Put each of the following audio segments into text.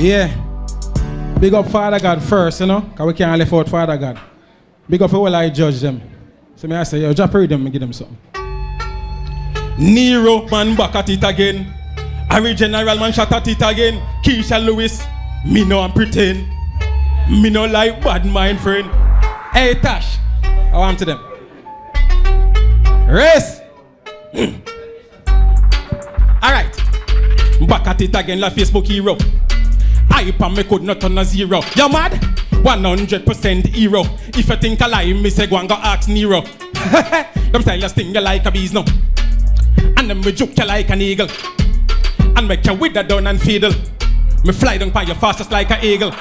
Yeah. Big up Father God first, you know, because we can't lift out Father God. Big up all I judge them. So me I say, yo, just pray them and give them something. Nero, man, back at it again. Harry General, man, shot at it again. Keisha Lewis, me no and pretend. Me no like bad mind friend. Hey, Tash, I want to them. Race. Alright. Back at it again like Facebook hero. HYPA me could not turn a zero. You mad? 100% hero. If you think I lie, me say go and go ask Nero. Them style sting you like a bees now. And then me juke you like an eagle. And make you wither down and fiddle. Me fly down by you fast just like an eagle.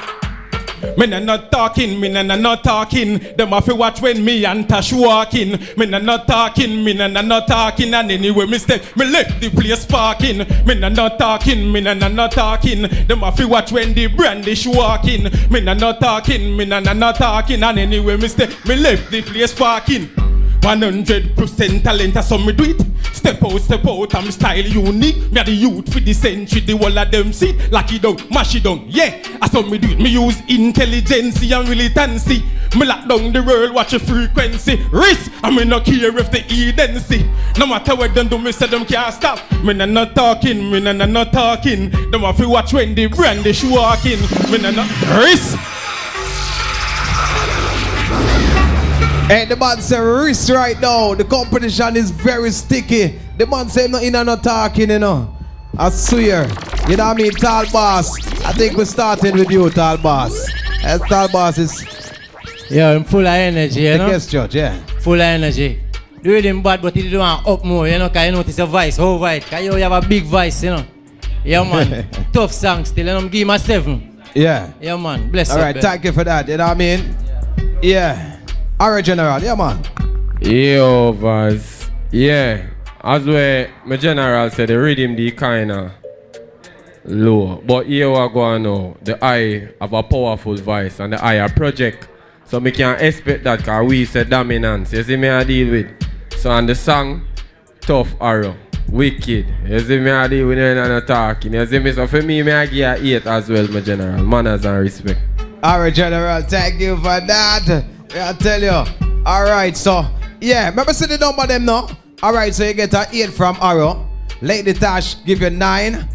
Me not talking, not talking. Them have to watch when me and Tash walking. Me not talking, not talking. And anyway me step, me left the place parking. Me not talking, not talking. Them have to watch when the brandish walking. Me not talking, not talking. And anyway me step, me left the place parking. 100% talent, I saw me do it. Step out, I'm style unique. Me a the youth for the century, the whole of them see. Lock it down, mash it down, yeah. I saw me do it, me use intelligence and militancy. Me lock down the world, watch the frequency. Risk, I me no care if the edency. No matter what them do, me say them can't stop. Me not talking, not talking. Them have to watch when the brandish walking. Me not risk. Hey, the man say wrist right now. The competition is very sticky. The man say no in and no talking, you know. I swear. You know what I mean, Tall Boss. I think we're starting with you, Tall Boss. As Tall Boss is... Yeah, I'm full of energy, you know. The guest judge, yeah. Full of energy. Do him bad, but he don't want up more, you know, because you know it's a voice, whole voice. Because you have a big voice, you know. Yeah, man. Tough song still, and I'm giving him a 7. Yeah. Yeah, man. Bless you. All right, thank you for that, you know what I mean? Yeah. Alright, General, yeah, man. Yo, Vaz. Yeah. As well, my General said the rhythm the kinda low. But here we go on now. The I have a powerful voice and the I a project. So me can expect that because we say dominance. You see me I deal with. So on the song, Tough Arrow. Wicked. You see me I deal with and talking. You see me, so for me I give a 8 as well, my General. Manners and respect. Alright, General, thank you for that. Yeah, I tell you. Alright, so yeah, remember see the number them now? Alright, so you get a 8 from Arrow. Lady Tash give you 9.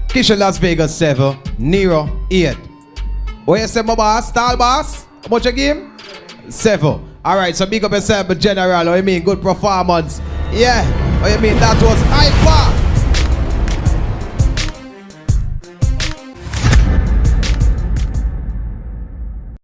Kisha Las Vegas 7. Nero 8. What you say, my boss? Tall Boss? How much you give him? 7. Alright, so big up yourself, General. What you mean? Good performance. Yeah. What you mean? That was HYPA.